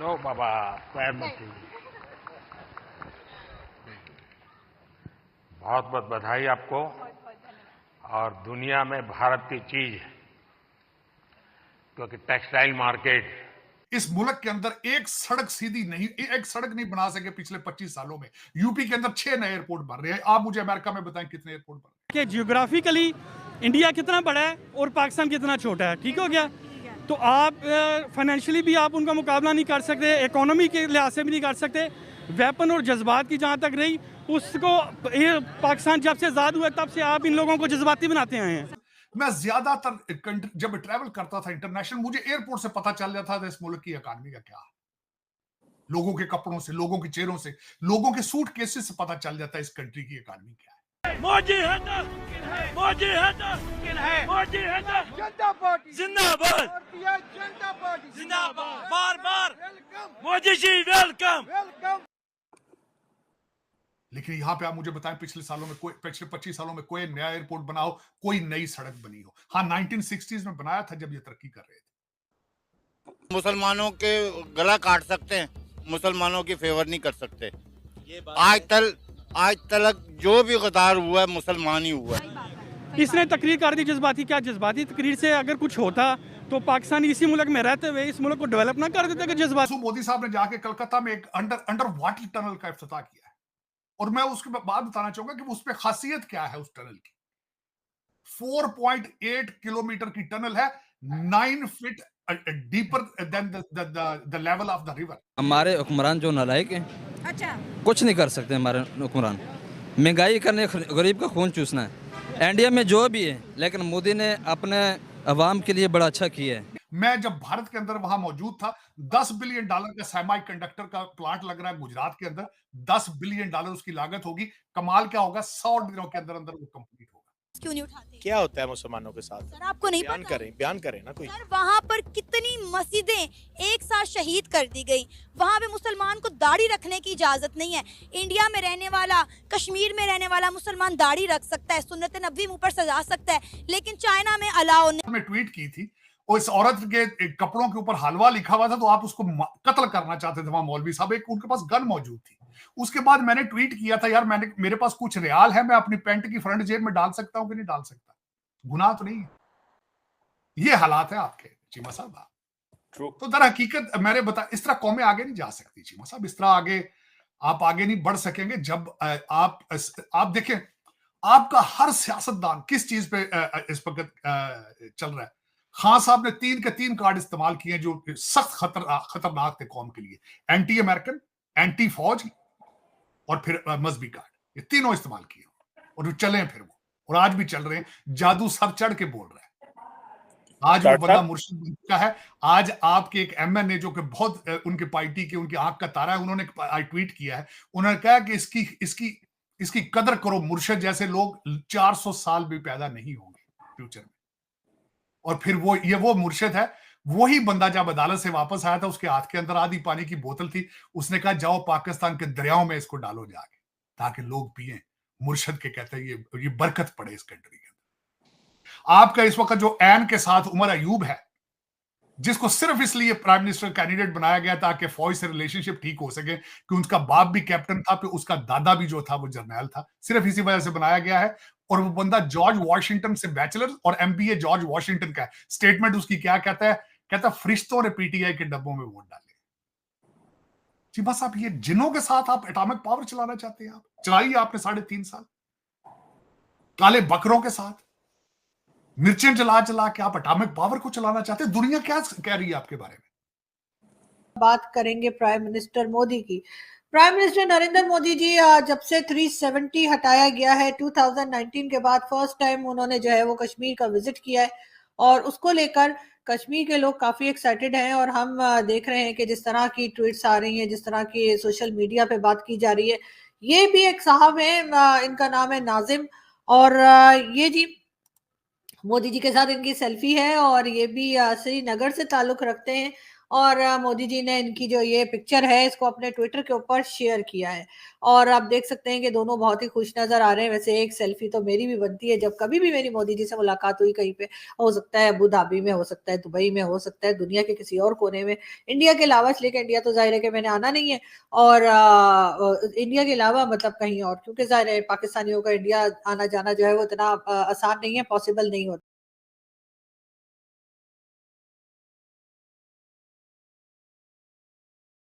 No बाबा, पैर मत छूइए। बहुत बहुत बधाई आपको। और दुनिया में भारत की चीज, क्योंकि टेक्सटाइल मार्केट, इस मुल्क के अंदर एक सड़क सीधी नहीं, एक सड़क नहीं बना सके पिछले 25 सालों में। यूपी के अंदर 6 नए एयरपोर्ट बन रहे हैं। आप मुझे अमेरिका में बताएं कितने एयरपोर्ट बन रहे हैं। कि जियोग्राफिकली इंडिया कितना बड़ा है और पाकिस्तान कितना छोटा है, ठीक हो गया। तो आप फाइनेंशियली भी आप उनका मुकाबला नहीं कर सकते, इकोनॉमी के लिहाज से भी नहीं कर सकते। वेपन और जज्बात की जहाँ तक रही, उसको पाकिस्तान जब से आज़ाद हुआ तब से आप इन लोगों को जज्बाती बनाते आए हैं। मैं ज्यादातर जब ट्रैवल करता था इंटरनेशनल, मुझे एयरपोर्ट से पता चल जाता था इस मुल्क की इकॉनमी का क्या है। लोगों के कपड़ों से, लोगों के चेहरों से, लोगों के सूट केसेस से पता चल जाता है इस कंट्री की इकॉनमी क्या है। मोदी है तो मोदी है तो मोदी है तो जनता पार्टी जिंदाबाद, भारतीय जनता पार्टी जिंदाबाद, बार बार welcome Modi ji welcome. Welcome. लेकिन यहां पे आप मुझे बताएं पिछले 25 सालों में कोई नया एयरपोर्ट बनाओ, कोई नई सड़क बनी हो। हाँ, 1960s में बनाया था जब ये तरक्की कर रहे थे। मुसलमानों के गला काट सकते हैं, मुसलमानों की फेवर नहीं कर सकते। आज तक जो भी गद्दार हुआ है मुसलमान ही हुआ है। इसने तकरीर कर दी जज्बाती। क्या जज्बाती तकरीर से अगर कुछ होता तो पाकिस्तान इसी मुल्क में रहते हुए इस मुल्क को डेवलप ना कर देते कि जज्बात। मोदी साहब ने जाके कलकत्ता में एक अंडर वाटर टनल का इफ्तिताह किया है, और मैं उसके बाद बताना चाहूंगा कि उस पर खासियत क्या है। उस टनल की 4.8 किलोमीटर की टनल है, 9 feet deeper than the level of the river. हमारे हुक्मरान जो नालायक हैं, अच्छा, कुछ नहीं कर सकते। हमारे हुक्मरान महंगाई करने, गरीब का खून चूसना है। इंडिया में जो भी है, लेकिन मोदी ने अपने अवाम के लिए बड़ा अच्छा किया है। मैं जब भारत के अंदर वहां मौजूद था, $10 बिलियन का सेमी कंडक्टर का प्लांट लग रहा है गुजरात के अंदर। $10 बिलियन उसकी लागत होगी। कमाल क्या होगा, 100 दिनों के अंदर अंदर वो कंप्लीट होगा। क्यों नहीं उठाते? क्या होता है मुसलमानों के साथ? सर आपको नहीं पता? बयान करें ना कोई। सर वहाँ पर कितनी मस्जिदें एक साथ शहीद कर दी गई। वहाँ पे मुसलमान को दाढ़ी रखने की इजाजत नहीं है। इंडिया में रहने वाला, कश्मीर में रहने वाला मुसलमान दाढ़ी रख सकता है, सुन्नत नबी मुंह पर सजा सकता है, लेकिन चाइना में अलाउ नहीं। मैं ट्वीट की थी और इस औरत के कपड़ों के ऊपर हलवा लिखा हुआ था, तो आप उसको कत्ल करना चाहते थे। वहां मौलवी साहब, एक उनके पास गन मौजूद थी। उसके बाद मैंने ट्वीट किया था, यार मेरे पास कुछ रियाल है, मैं अपनी पैंट की फ्रंट जेब में डाल सकता हूं कि नहीं डाल सकता? गुनाह तो नहीं है। ये हालात है आपके चीमा साहब। तो दर हकीकत मैंने बताया, इस तरह कौमें आगे नहीं जा सकती चीमा साहब। इस तरह आप आगे नहीं बढ़ सकेंगे जब आप देखें आपका हर सियासतदान किस चीज पे इस वक्त चल रहा है। खान साहब ने 3 के 3 कार्ड इस्तेमाल किए जो सख्त खतरनाक थे कौम के लिए। एंटी अमेरिकन, एंटी फौज और फिर मजहबी कार्ड, ये तीनों इस्तेमाल किए और चले फिर वो, और आज भी चल रहे हैं। जादू सर चढ़ के बोल रहा है। आज वो बंदा मुर्शिद बन चुका है। आज आपके एक एमएनए जो कि बहुत उनके पार्टी के, उनकी आंख का तारा है, उन्होंने ट्वीट किया है। उन्होंने कहा कि इसकी कदर करो। मुर्शिद जैसे लोग 400 साल भी पैदा नहीं होंगे फ्यूचर में। और फिर वो मुर्शिद है। वही बंदा जब अदालत से वापस आया था, उसके हाथ के अंदर आधी पानी की बोतल थी। उसने कहा जाओ पाकिस्तान के दरियाओं में इसको डालो जाके, ताकि लोग पिए। मुर्शिद के कहते हैं ये बरकत पड़े इस कंट्री के अंदर। आपका इस वक्त जो ऐन के साथ उमर अयूब है, जिसको सिर्फ इसलिए प्राइम मिनिस्टर कैंडिडेट बनाया गया ताकि फौज से रिलेशनशिप ठीक हो सके, कि उसका बाप भी कैप्टन था, फिर उसका दादा भी जो था वो जर्नैल था, सिर्फ इसी वजह से बनाया गया है। और वो बंदा जॉर्ज वॉशिंगटन से बैचलर और एमबीए जॉर्ज वॉशिंगटन का है। स्टेटमेंट उसकी क्या कहता है? कहता फरिश्तों ने पीटीआई के डब्बों में वोट डाले। जी बस आप ये जिनों के साथ आप एटॉमिक पावर चलाना चाहते हैं। आप चलाइए, आपने 3.5 साल काले बकरों के साथ मिर्चें चला के आप एटॉमिक पावर को चलाना चाहते हैं। दुनिया क्या कह रही है आपके बारे में? बात करेंगे प्राइम मिनिस्टर मोदी की। प्राइम मिनिस्टर नरेंद्र मोदी जी जब से 370 हटाया गया है 2019 के बाद, फर्स्ट टाइम उन्होंने जो है वो कश्मीर का विजिट किया है, और उसको लेकर कश्मीर के लोग काफी एक्साइटेड हैं। और हम देख रहे हैं कि जिस तरह की ट्वीट्स आ रही हैं, जिस तरह की सोशल मीडिया पे बात की जा रही है। ये भी एक साहब है, इनका नाम है नाजिम, और ये जी मोदी जी के साथ इनकी सेल्फी है, और ये भी श्रीनगर से ताल्लुक रखते हैं। और मोदी जी ने इनकी जो ये पिक्चर है इसको अपने ट्विटर के ऊपर शेयर किया है और आप देख सकते हैं कि दोनों बहुत ही खुश नजर आ रहे हैं। वैसे एक सेल्फी तो मेरी भी बनती है जब कभी भी मेरी मोदी जी से मुलाकात हुई कहीं पे, हो सकता है अबू धाबी में, हो सकता है दुबई में, हो सकता है दुनिया के किसी और कोने में, इंडिया के अलावा, इसलिए इंडिया तो जाहिर है कि मैंने आना नहीं है और इंडिया के अलावा मतलब कहीं और, क्योंकि जाहिर है पाकिस्तानियों का इंडिया आना जाना जो है वो इतना आसान नहीं है, पॉसिबल नहीं होता।